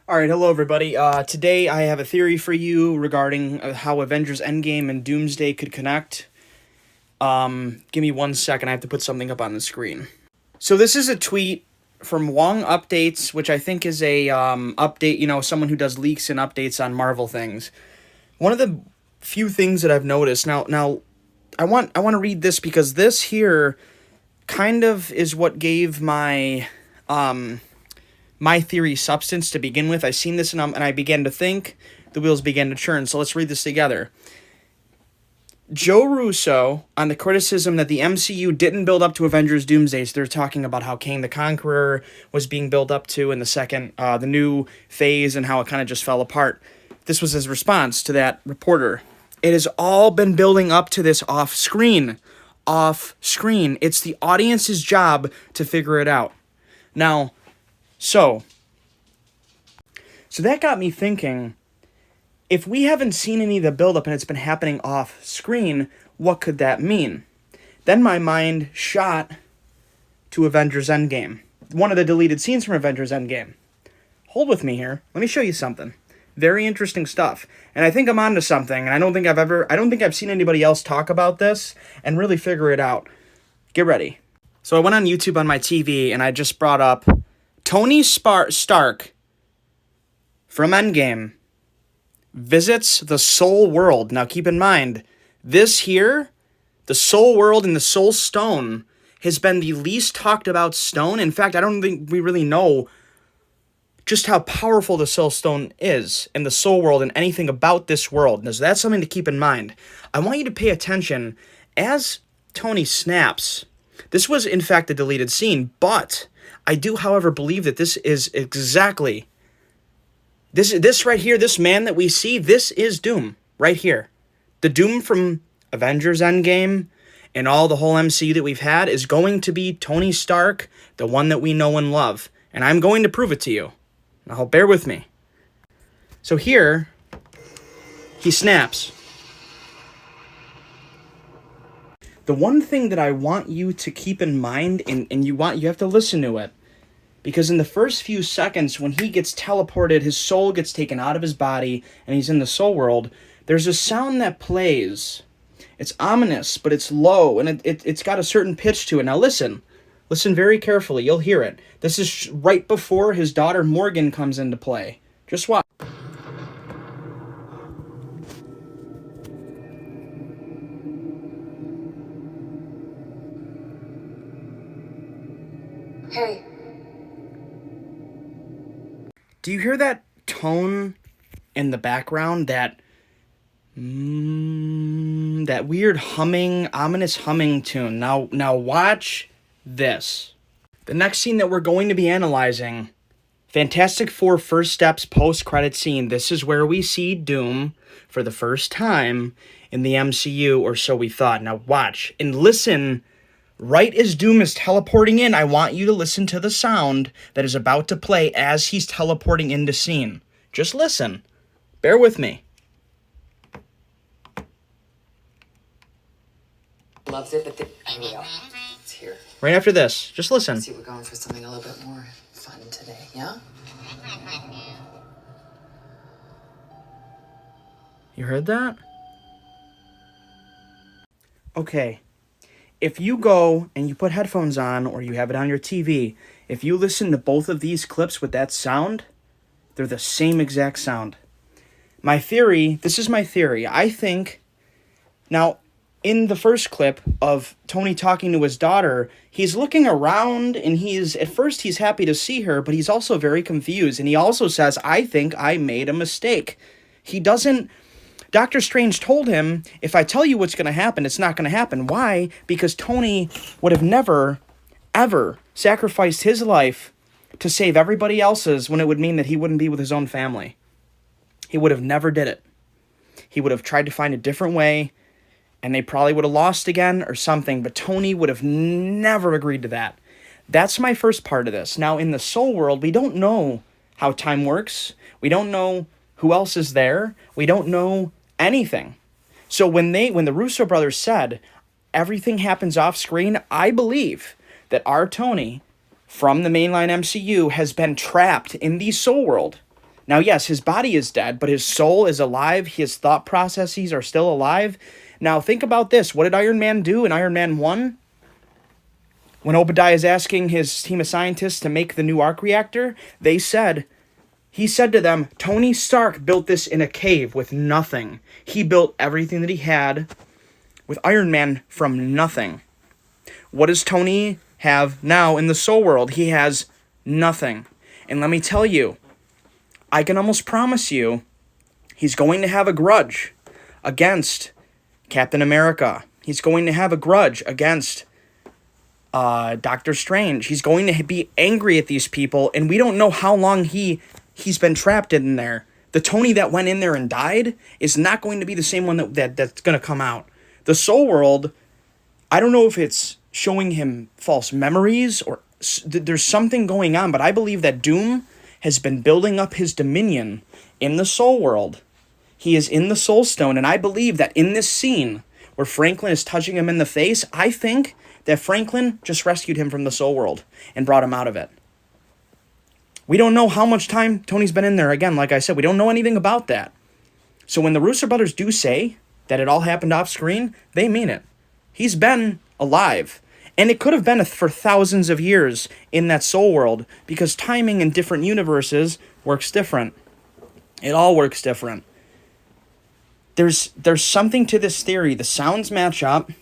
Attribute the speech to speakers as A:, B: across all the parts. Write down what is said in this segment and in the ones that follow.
A: All right, hello everybody. Today I have a theory for you regarding how Avengers Endgame and Doomsday could connect. Give me 1 second. I have to put something up on the screen. So this is a tweet from Wong Updates, which I think is a update. Someone who does leaks and updates on Marvel things. One of the few things that I've noticed now, I want to read this because this here kind of is what gave my theory substance to begin with. I seen this and I began to think. The wheels began to churn. So let's read this together. Joe Russo, on the criticism that the MCU didn't build up to Avengers Doomsday, so they're talking about how Kang the Conqueror was being built up to in the new phase and how it kind of just fell apart. This was his response to that reporter. It has all been building up to this off-screen. Off-screen. It's the audience's job to figure it out. Now, So that got me thinking, if we haven't seen any of the buildup and it's been happening off screen, what could that mean? Then my mind shot to Avengers Endgame. One of the deleted scenes from Avengers Endgame. Hold with me here. Let me show you something. Very interesting stuff. And I think I'm onto something, and I don't think I've seen anybody else talk about this and really figure it out. Get ready. So I went on YouTube on my TV and I just brought up Tony Stark from Endgame visits the Soul World. Now keep in mind, this here, the Soul World and the Soul Stone, has been the least talked about stone. In fact, I don't think we really know just how powerful the Soul Stone is in the Soul World and anything about this world. Now, so that's something to keep in mind. I want you to pay attention as Tony snaps. This was, in fact, a deleted scene, but I do, however, believe that this is exactly... This right here, this man that we see, this is Doom, right here. The Doom from Avengers Endgame and all the whole MCU that we've had is going to be Tony Stark, the one that we know and love. And I'm going to prove it to you. Now, bear with me. So here, he snaps. The one thing that I want you to keep in mind, and you have to listen to it, because in the first few seconds, when he gets teleported, his soul gets taken out of his body, and he's in the soul world, there's a sound that plays. It's ominous, but it's low, and it's got a certain pitch to it. Now listen. Listen very carefully. You'll hear it. This is right before his daughter Morgan comes into play. Just watch.
B: Hey.
A: Do you hear that tone in the background? That weird humming, ominous humming tune. Now watch this. The next scene that we're going to be analyzing, Fantastic Four First Steps post-credit scene. This is where we see Doom for the first time in the MCU, or so we thought. Now watch and listen. Right as Doom is teleporting in, I want you to listen to the sound that is about to play as he's teleporting into scene. Just listen. Bear with me.
B: Loves it, but here we go. It's here.
A: Right after this. Just listen.
B: See, we're going for something a little bit more fun today, yeah?
A: You heard that? Okay. If you go and you put headphones on or you have it on your TV, if you listen to both of these clips with that sound, they're the same exact sound. This is my theory. I think, now, in the first clip of Tony talking to his daughter, he's looking around and at first he's happy to see her, but he's also very confused. And he also says, I think I made a mistake. Doctor Strange told him, if I tell you what's going to happen, it's not going to happen. Why? Because Tony would have never, ever sacrificed his life to save everybody else's when it would mean that he wouldn't be with his own family. He would have never did it. He would have tried to find a different way, and they probably would have lost again or something, but Tony would have never agreed to that. That's my first part of this. Now, in the Soul World, we don't know how time works. We don't know who else is there. We don't know anything. So when the Russo brothers said everything happens off screen, I believe that our Tony from the mainline MCU has been trapped in the Soul World Now, yes, his body is dead, but his soul is alive. His thought processes are still alive. Now, think about this. What did Iron Man do in Iron Man 1? When Obadiah is asking his team of scientists to make the new arc reactor, he said to them, Tony Stark built this in a cave with nothing. He built everything that he had with Iron Man from nothing. What does Tony have now in the Soul World? He has nothing. And let me tell you, I can almost promise you, he's going to have a grudge against Captain America. He's going to have a grudge against Doctor Strange. He's going to be angry at these people, and we don't know how long he's been trapped in there. The Tony that went in there and died is not going to be the same one that's going to come out. The Soul World, I don't know if it's showing him false memories or there's something going on, but I believe that Doom has been building up his dominion in the Soul World. He is in the Soul Stone, and I believe that in this scene where Franklin is touching him in the face, I think that Franklin just rescued him from the Soul World and brought him out of it. We don't know how much time Tony's been in there. Again, like I said, we don't know anything about that. So when the Russo brothers do say that it all happened off screen, they mean it. He's been alive. And it could have been for thousands of years in that Soul World, because timing in different universes works different. It all works different. There's something to this theory. The sounds match up.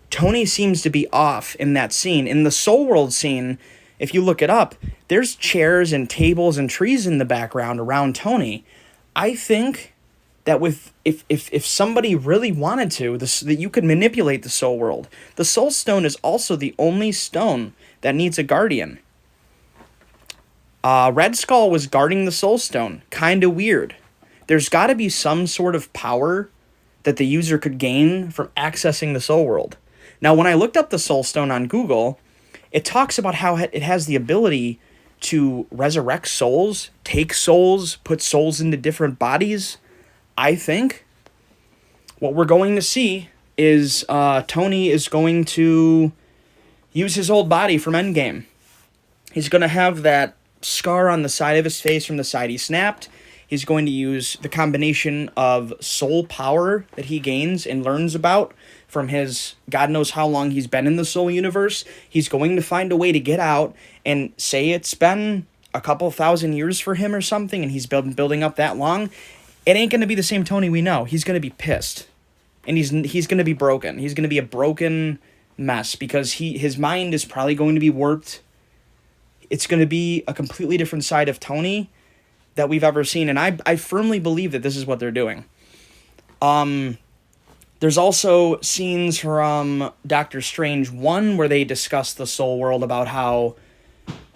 A: Tony seems to be off in that scene. In the Soul World scene, if you look it up, there's chairs and tables and trees in the background around Tony. I think that if somebody really wanted to, that you could manipulate the Soul World. The Soul Stone is also the only stone that needs a guardian. Red Skull was guarding the Soul Stone. Kind of weird. There's got to be some sort of power that the user could gain from accessing the Soul World. Now, when I looked up the Soul Stone on Google, it talks about how it has the ability to resurrect souls, take souls, put souls into different bodies. I think what we're going to see is Tony is going to use his old body from Endgame. He's going to have that scar on the side of his face from the side he snapped. He's going to use the combination of soul power that he gains and learns about from his God knows how long he's been in the Soul Universe. He's going to find a way to get out and say it's been a couple thousand years for him or something, and he's been building up that long. It ain't going to be the same Tony we know. He's going to be pissed. And he's going to be broken. He's going to be a broken mess because his mind is probably going to be warped. It's going to be a completely different side of Tony that we've ever seen. And I firmly believe that this is what they're doing. There's also scenes from Doctor Strange 1 where they discuss the Soul World, about how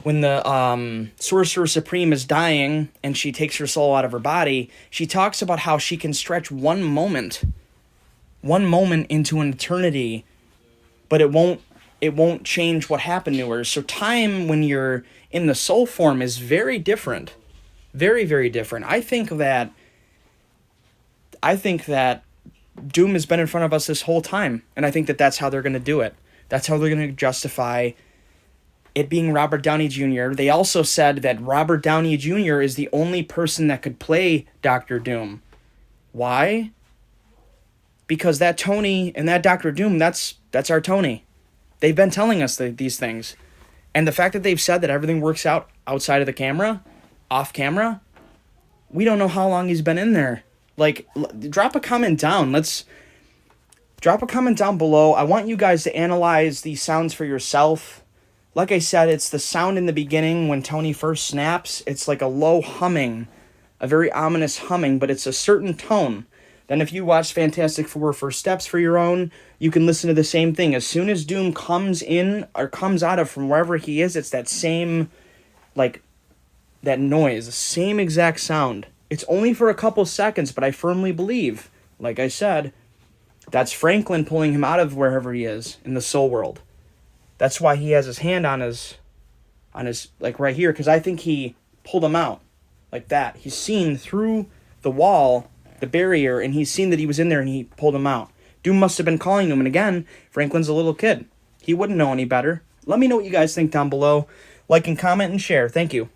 A: when the Sorcerer Supreme is dying and she takes her soul out of her body, she talks about how she can stretch one moment into an eternity, but it won't change what happened to her. So time when you're in the soul form is very different. Very, very different. I think that Doom has been in front of us this whole time, and I think that that's how they're going to do it. That's how they're going to justify it being Robert Downey Jr. They also said that Robert Downey Jr. is the only person that could play Doctor Doom. Why? Because that Tony and that Doctor Doom, that's our Tony. They've been telling us these things. And the fact that they've said that everything works out outside of the camera, off camera, we don't know how long he's been in there. Like, drop a comment down. Drop a comment down below. I want you guys to analyze these sounds for yourself. Like I said, it's the sound in the beginning when Tony first snaps. It's like a low humming, a very ominous humming, but it's a certain tone. Then if you watch Fantastic Four First Steps for your own, you can listen to the same thing. As soon as Doom comes in or comes out of from wherever he is, it's that same, like, that noise, the same exact sound. It's only for a couple seconds, but I firmly believe, like I said, that's Franklin pulling him out of wherever he is in the Soul World. That's why he has his hand on his like right here, because I think he pulled him out like that. He's seen through the wall, the barrier, and he's seen that he was in there and he pulled him out. Doom must have been calling him, and again, Franklin's a little kid. He wouldn't know any better. Let me know what you guys think down below. Like and comment and share. Thank you.